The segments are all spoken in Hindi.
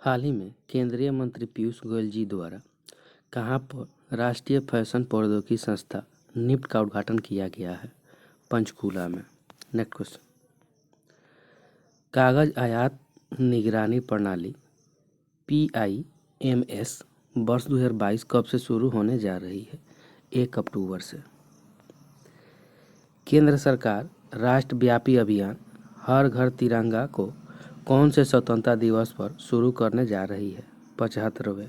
हाल ही में केंद्रीय मंत्री पीयूष गोयल जी द्वारा कहाँ पर राष्ट्रीय फैशन प्रौद्योगिकी संस्था निफ्ट का उद्घाटन किया गया है? पंचकूला में। नेक्स्ट क्वेश्चन, कागज आयात निगरानी प्रणाली PIMS वर्ष 2022 कब से शुरू होने जा रही है? 1 अक्टूबर से। केंद्र सरकार राष्ट्रव्यापी अभियान हर घर तिरंगा को कौन से स्वतंत्रता दिवस पर शुरू करने जा रही है? 75वें।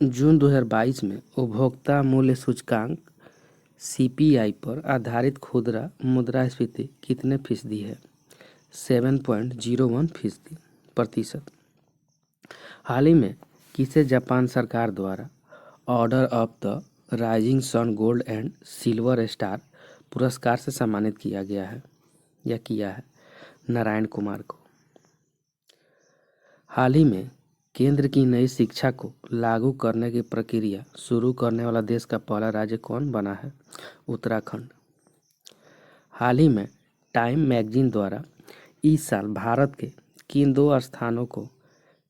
जून 2022 में उपभोक्ता मूल्य सूचकांक CPI पर आधारित खुदरा मुद्रास्फीति कितने फीसदी है? 7.01% प्रतिशत। हाल ही में किसे जापान सरकार द्वारा order of the rising sun gold and silver star पुरस्कार से सम्मानित किया गया है या किया है? नारायण कुमार को। हाल ही में केंद्र की नई शिक्षा को लागू करने की प्रक्रिया शुरू करने वाला देश का पहला राज्य कौन बना है? उत्तराखंड। हाल ही में टाइम मैगजीन द्वारा इस साल भारत के किन 2 स्थानों को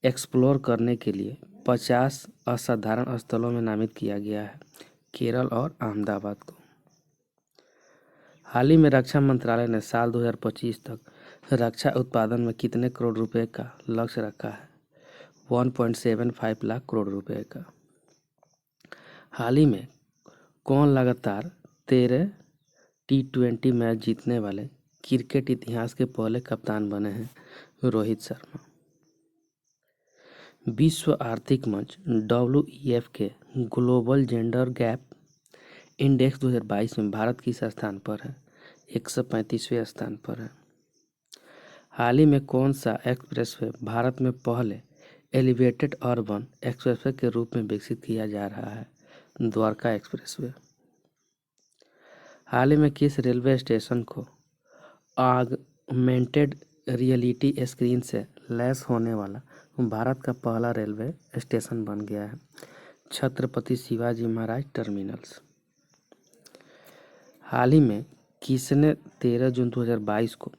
एक्सप्लोर करने के लिए 50 असाधारण स्थलों में नामित किया गया है? केरल और अहमदाबाद को। हाल ही में रक्षा मंत्रालय ने साल 2025 तक रक्षा उत्पादन में कितने करोड़ रुपए का लक्ष्य रखा है? 1.75 लाख करोड़ रुपए का। हाल ही में कौन लगातार 13 T20 मैच जीतने वाले क्रिकेट इतिहास के पहले कप्तान बने हैं? रोहित शर्मा। विश्व आर्थिक मंच WEF के ग्लोबल जेंडर गैप इंडेक्स 2022 में भारत किस स्थान पर है? 135वें स्थान पर है। हाल ही में कौन सा एक्सप्रेसवे भारत में पहले एलिवेटेड अर्बन एक्सप्रेसवे के रूप में विकसित किया जा रहा है? द्वारका एक्सप्रेसवे। हाल ही में किस रेलवे स्टेशन को ऑगमेंटेड रियलिटी स्क्रीन से लैस होने वाला भारत का पहला रेलवे स्टेशन बन गया है? छत्रपति शिवाजी महाराज टर्मिनल्स। हाल ही में किसने 13 जून 2022 को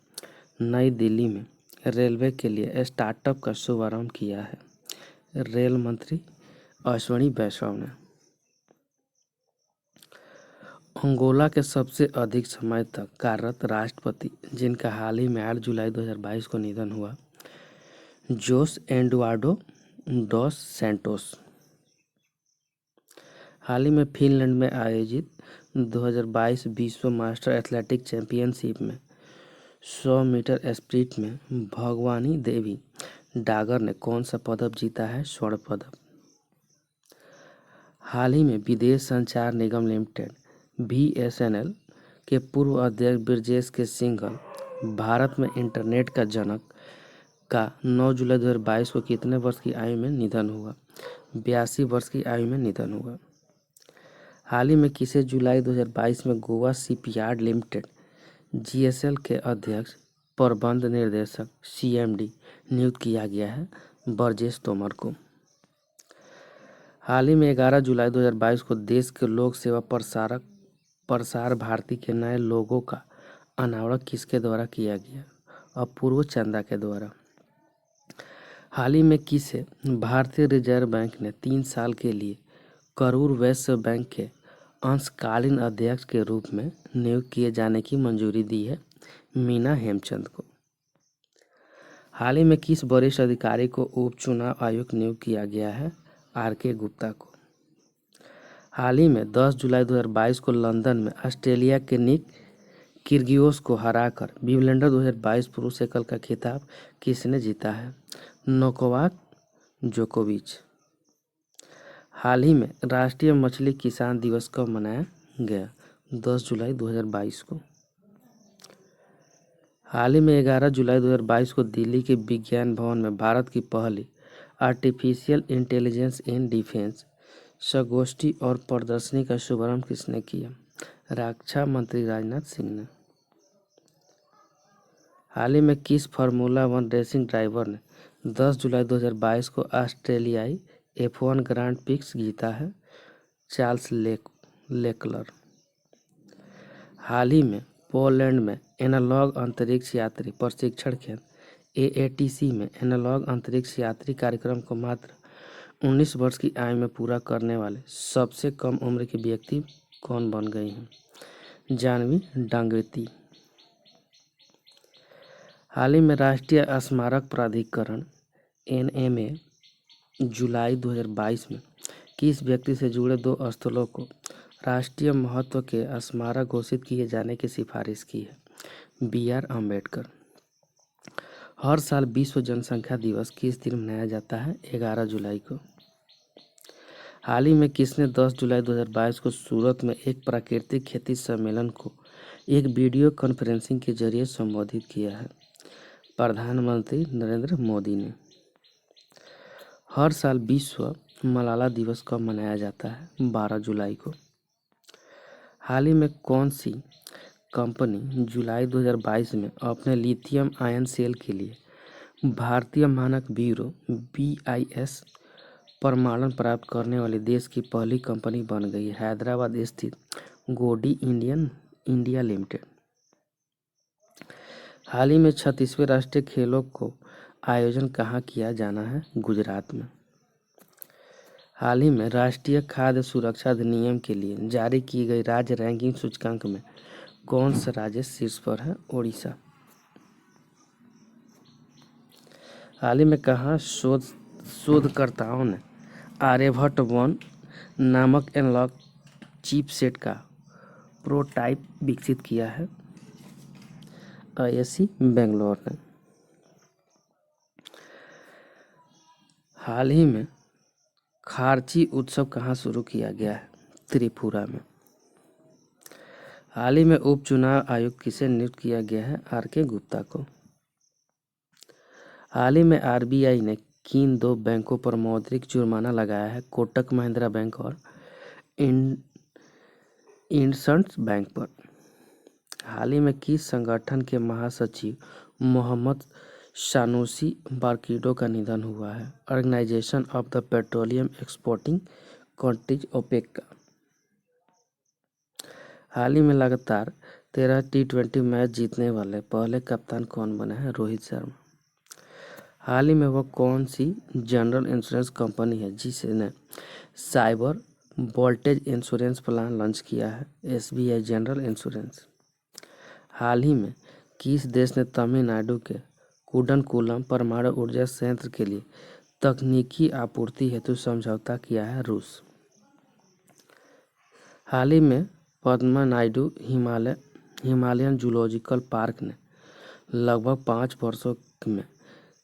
नई दिल्ली में रेलवे के लिए स्टार्टअप का शुभारंभ किया है? रेल मंत्री अश्विनी वैष्णव ने। अंगोला के सबसे अधिक समय तक कार्यरत राष्ट्रपति जिनका हाल ही में 8 जुलाई 2022 को निधन हुआ? जोस एडुआर्डो डॉस सैंटोस। हाल ही में फिनलैंड में आयोजित 2022 विश्व मास्टर एथलेटिक चैंपियनशिप में 100 मीटर स्प्रिंट में भगवानी देवी डागर ने कौन सा पदक जीता है? स्वर्ण पदक। हाल ही में विदेश संचार निगम लिमिटेड BSNL के पूर्व अध्यक्ष ब्रजेश के सिंघल भारत में इंटरनेट का जनक का 9 जुलाई 2022 को कितने वर्ष की आयु में निधन हुआ? 82 वर्ष की आयु में निधन हुआ। हाल ही में किसे जुलाई 2022 में गोवा शिपयार्ड लिमिटेड GSL के अध्यक्ष प्रबंध निर्देशक CMD नियुक्त किया गया है? ब्रजेश तोमर को। हाल ही में 11 जुलाई 2022 को देश के लोक सेवा प्रसार भारती के नए लोगो का अनावरण किसके द्वारा किया गया? अपूर्व चंदा के द्वारा। हाल ही में किसे भारतीय रिजर्व बैंक ने 3 साल के लिए करूर वैश्य बैंक के अंशकालीन अध्यक्ष के रूप में नियुक्त किए जाने की मंजूरी दी है? मीना हेमचंद को। हाल ही में किस वरिष्ठ अधिकारी को उप चुनाव आयुक्त नियुक्त किया गया है? RK गुप्ता को। हाल ही में 10 जुलाई 2022 को लंदन में ऑस्ट्रेलिया के निक किर्गियोस को हराकर विंबलडन 2022 पुरुष एकल का खिताब किसने जीता है? नोवाक जोकोविच। हाल ही में राष्ट्रीय मछली किसान दिवस कब मनाया गया? 10 जुलाई 2022 को। हाल ही में 11 जुलाई 2022 को दिल्ली के विज्ञान भवन में भारत की पहली आर्टिफिशियल इंटेलिजेंस इन डिफेंस संगोष्ठी और प्रदर्शनी का शुभारंभ किसने किया? रक्षा मंत्री राजनाथ सिंह ने। हाल ही में किस फार्मूला 1 रेसिंग ड्राइवर ने 10 जुलाई 2022 को ऑस्ट्रेलियाई F1 ग्रांड प्रिक्स जीता है? चार्ल्स लेकलर। हाल ही में पोलैंड में एनालॉग अंतरिक्ष यात्री प्रशिक्षण केंद्र AATC में एनालॉग अंतरिक्ष यात्री कार्यक्रम को मात्र 19 वर्ष की आयु में पूरा करने वाले सबसे कम उम्र के व्यक्ति कौन बन गई हैं? जानवी डांगती। हाल ही में राष्ट्रीय स्मारक प्राधिकरण NMA जुलाई 2022 में किस व्यक्ति से जुड़े 2 स्थलों को राष्ट्रीय महत्व के स्मारक घोषित किए जाने की सिफारिश की है? BR अम्बेडकर। हर साल विश्व जनसंख्या दिवस किस दिन मनाया जाता है? 11 जुलाई को। हाल ही में किसने 10 जुलाई 2022 को सूरत में एक प्राकृतिक खेती सम्मेलन को एक वीडियो कॉन्फ्रेंसिंग के जरिए संबोधित किया है? प्रधानमंत्री नरेंद्र मोदी ने। हर साल विश्व मलाला दिवस कब मनाया जाता है? 12 जुलाई को। हाल ही में कौन सी कंपनी जुलाई 2022 में अपने लिथियम आयन सेल के लिए भारतीय मानक ब्यूरो BIS प्रमाणन प्राप्त करने वाली देश की पहली कंपनी बन गई? हैदराबाद स्थित गोडी इंडिया लिमिटेड। हाल ही में 36वें राष्ट्रीय खेलों को आयोजन कहाँ किया जाना है? गुजरात में। हाल ही में राष्ट्रीय खाद्य सुरक्षा अधिनियम के लिए जारी की गई राज्य रैंकिंग सूचकांक में कौन सा राज्य शीर्ष पर है? ओडिशा। हाल ही में कहाँ शोधकर्ताओं ने आर्यभट्ट 1 नामक एनालॉग चिपसेट का प्रोटोटाइप विकसित किया है? ISC बेंगलोर ने। हाल ही में खारची उत्सव कहाँ शुरू किया गया है? त्रिपुरा में। हाल ही में उपचुनाव आयुक्त किसे नियुक्त किया गया है? RK गुप्ता को। हाल ही में RBI ने किन 2 बैंकों पर मौद्रिक जुर्माना लगाया है? कोटक महिंद्रा बैंक और इंडसइंड बैंक पर। हाल ही में किस संगठन के महासचिव मोहम्मद सानुसी बारकिडो का निधन हुआ है? Organisation of the petroleum exporting countries OPEC का। हाल ही में लगातार 13 T20 मैच जीतने वाले पहले कप्तान कौन बने हैं? रोहित शर्मा। हाल ही में वह कौन सी जनरल इंश्योरेंस कंपनी है जिसने cyber voltage insurance plan launch किया है? SBI general insurance. हाल ही में किस देश ने तमिलनाडु के कुडनकुलम परमाणु ऊर्जा संयंत्र के लिए तकनीकी आपूर्ति हेतु समझौता किया है? रूस। हाल ही में Padma Naidu Himalayan zoological park ने लगभग 5 वर्षों में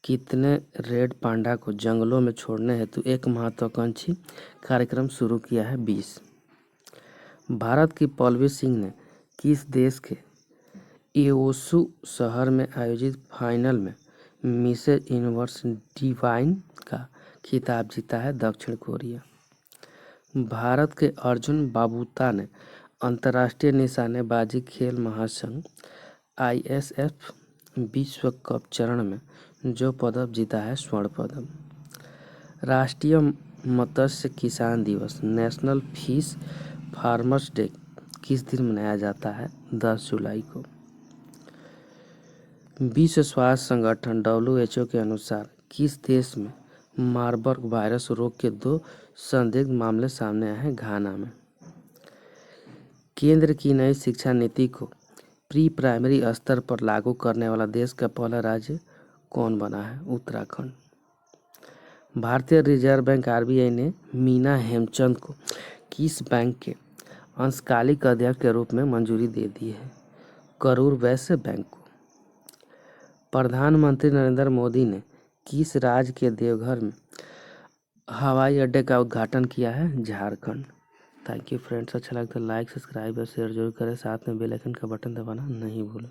कितने रेड पांडा को जंगलों में छोड़ने हेतु एक महत्वाकांक्षी कार्यक्रम शुरू किया है? 20। भारत की पल्लवी सिंह ने किस देश के एओसु शहर में आयोजित फाइनल में मिसेज यूनिवर्स डिवाइन का खिताब जीता है? दक्षिण कोरिया। भारत के अर्जुन बाबूता ने अंतर्राष्ट्रीय निशानेबाजी खेल महासंघ ISF विश्व कप चरण में जो पदक जीता है? स्वर्ण पदक। राष्ट्रीय मत्स्य किसान दिवस नेशनल फिश फार्मर्स डे किस दिन मनाया जाता है? 10 जुलाई को। विश्व स्वास्थ्य संगठन WHO के अनुसार किस देश में मार्बर्ग वायरस रोग के 2 संदिग्ध मामले सामने आए हैं? घाना में। केंद्र की नई शिक्षा नीति को प्री प्राइमरी स्तर पर लागू करने वाला देश का पहला राज्य कौन बना है? उत्तराखंड। भारतीय रिजर्व बैंक RBI ने मीना हेमचंद को किस बैंक के अंशकालिक अध्यक्ष के रूप में मंजूरी दे दी है? करूर वैश्य बैंक को। प्रधानमंत्री नरेंद्र मोदी ने किस राज्य के देवघर में हवाई अड्डे का उद्घाटन किया है? झारखंड। Thank you friends. अच्छा लगता है लाइक सब्सक्राइब और शेयर जरूर करें, साथ में बेल आइकन का बटन दबाना नहीं भूलें।